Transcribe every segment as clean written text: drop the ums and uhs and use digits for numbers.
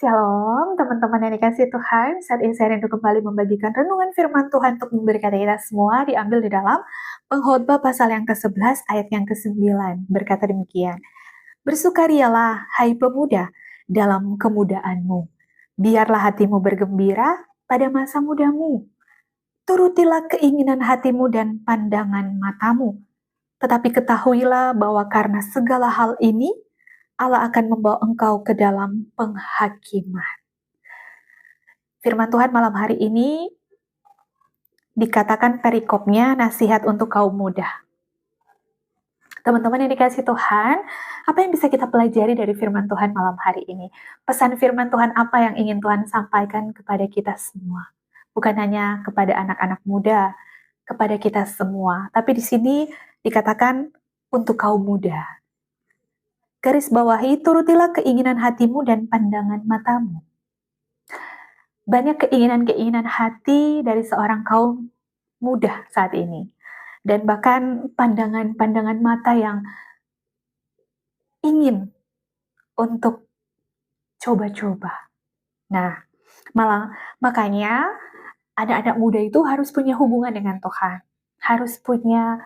Shalom, teman-teman yang dikasih Tuhan. Saat ini saya rindu kembali membagikan renungan firman Tuhan untuk memberkati kita semua, diambil di dalam Pengkhotbah pasal yang ke-11 ayat yang ke-9. Berkata demikian, "Bersukarialah, hai pemuda, dalam kemudaanmu. Biarlah hatimu bergembira pada masa mudamu. Turutilah keinginan hatimu dan pandangan matamu. Tetapi ketahuilah bahwa karena segala hal ini, Allah akan membawa engkau ke dalam penghakiman." Firman Tuhan malam hari ini dikatakan perikopnya nasihat untuk kaum muda. Teman-teman yang dikasih Tuhan, apa yang bisa kita pelajari dari firman Tuhan malam hari ini? Pesan firman Tuhan apa yang ingin Tuhan sampaikan kepada kita semua? Bukan hanya kepada anak-anak muda, kepada kita semua. Tapi di sini dikatakan untuk kaum muda. Garis bawahi, turutilah keinginan hatimu dan pandangan matamu. Banyak keinginan-keinginan hati dari seorang kaum mudah saat ini. Dan bahkan pandangan-pandangan mata yang ingin untuk coba-coba. Nah, makanya anak-anak muda itu harus punya hubungan dengan Tuhan. Harus punya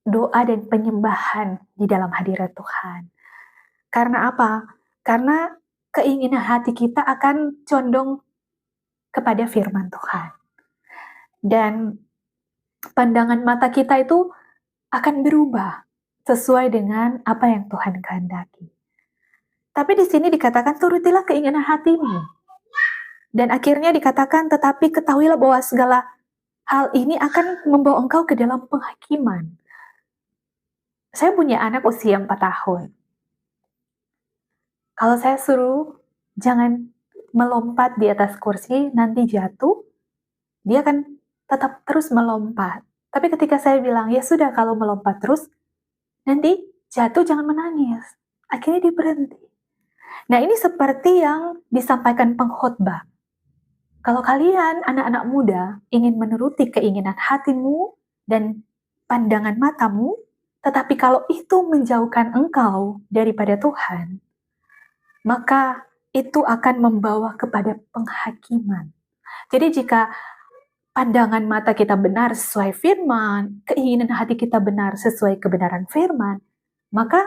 doa dan penyembahan di dalam hadirat Tuhan. Karena apa? Karena keinginan hati kita akan condong kepada firman Tuhan. Dan pandangan mata kita itu akan berubah sesuai dengan apa yang Tuhan kehendaki. Tapi di sini dikatakan turutilah keinginan hatimu. Dan akhirnya dikatakan tetapi ketahuilah bahwa segala hal ini akan membawa engkau ke dalam penghakiman. Saya punya anak usia 4 tahun. Kalau saya suruh jangan melompat di atas kursi, nanti jatuh, dia akan tetap terus melompat. Tapi ketika saya bilang, ya sudah kalau melompat terus, nanti jatuh jangan menangis. Akhirnya dia berhenti. Nah ini seperti yang disampaikan pengkhotbah. Kalau kalian anak-anak muda ingin menuruti keinginan hatimu dan pandangan matamu, tetapi kalau itu menjauhkan engkau daripada Tuhan, maka itu akan membawa kepada penghakiman. Jadi jika pandangan mata kita benar sesuai firman, keinginan hati kita benar sesuai kebenaran firman, maka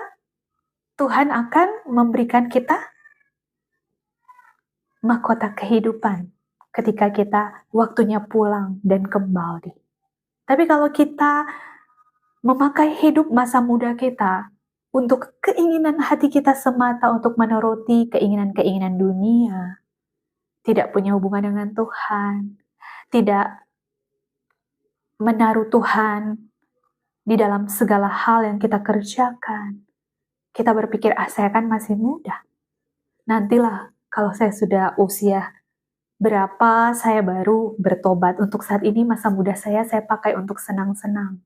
Tuhan akan memberikan kita mahkota kehidupan ketika kita waktunya pulang dan kembali. Tapi kalau kita memakai hidup masa muda kita untuk keinginan hati kita semata untuk menuruti keinginan-keinginan dunia, tidak punya hubungan dengan Tuhan, tidak menaruh Tuhan di dalam segala hal yang kita kerjakan, kita berpikir, saya kan masih muda. Nantilah kalau saya sudah usia berapa, saya baru bertobat. Untuk saat ini masa muda saya pakai untuk senang-senang.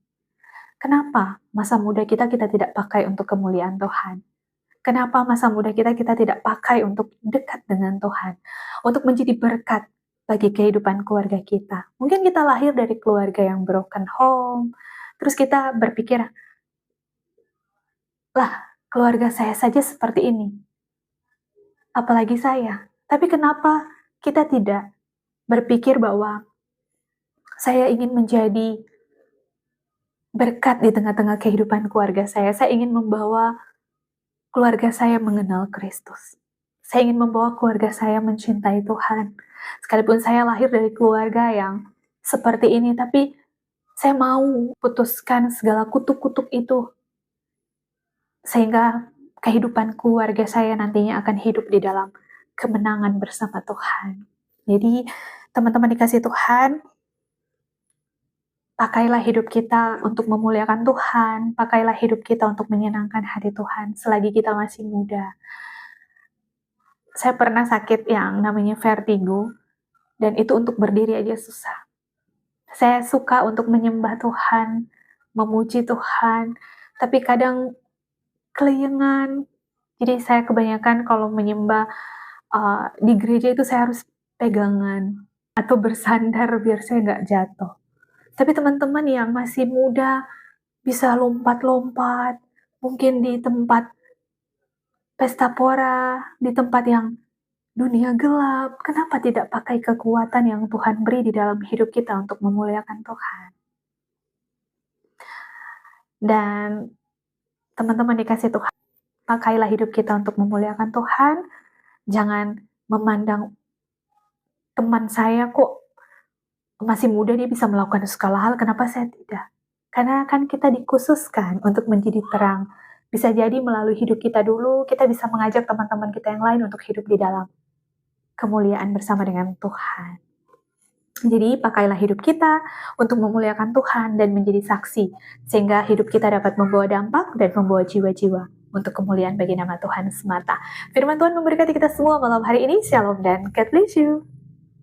Kenapa masa muda kita tidak pakai untuk kemuliaan Tuhan? Kenapa masa muda kita tidak pakai untuk dekat dengan Tuhan? Untuk menjadi berkat bagi kehidupan keluarga kita. Mungkin kita lahir dari keluarga yang broken home, terus kita berpikir, lah keluarga saya saja seperti ini, apalagi saya. Tapi kenapa kita tidak berpikir bahwa saya ingin menjadi berkat di tengah-tengah kehidupan keluarga saya ingin membawa keluarga saya mengenal Kristus. Saya ingin membawa keluarga saya mencintai Tuhan. Sekalipun saya lahir dari keluarga yang seperti ini, tapi saya mau putuskan segala kutuk-kutuk itu. Sehingga kehidupan keluarga saya nantinya akan hidup di dalam kemenangan bersama Tuhan. Jadi, teman-teman dikasih Tuhan, pakailah hidup kita untuk memuliakan Tuhan, pakailah hidup kita untuk menyenangkan hati Tuhan selagi kita masih muda. Saya pernah sakit yang namanya vertigo, dan itu untuk berdiri aja susah. Saya suka untuk menyembah Tuhan, memuji Tuhan, tapi kadang kelayangan. Jadi saya kebanyakan kalau menyembah di gereja itu saya harus pegangan atau bersandar biar saya nggak jatuh. Tapi teman-teman yang masih muda bisa lompat-lompat, mungkin di tempat pesta pora, di tempat yang dunia gelap, kenapa tidak pakai kekuatan yang Tuhan beri di dalam hidup kita untuk memuliakan Tuhan? Dan teman-teman dikasih Tuhan, pakailah hidup kita untuk memuliakan Tuhan. Jangan memandang teman saya kok masih muda, dia bisa melakukan segala hal, kenapa saya tidak? Karena kan kita dikhususkan untuk menjadi terang. Bisa jadi melalui hidup kita dulu, kita bisa mengajak teman-teman kita yang lain untuk hidup di dalam kemuliaan bersama dengan Tuhan. Jadi pakailah hidup kita untuk memuliakan Tuhan dan menjadi saksi, sehingga hidup kita dapat membawa dampak dan membawa jiwa-jiwa untuk kemuliaan bagi nama Tuhan semata. Firman Tuhan memberkati kita semua malam hari ini. Shalom dan God bless you.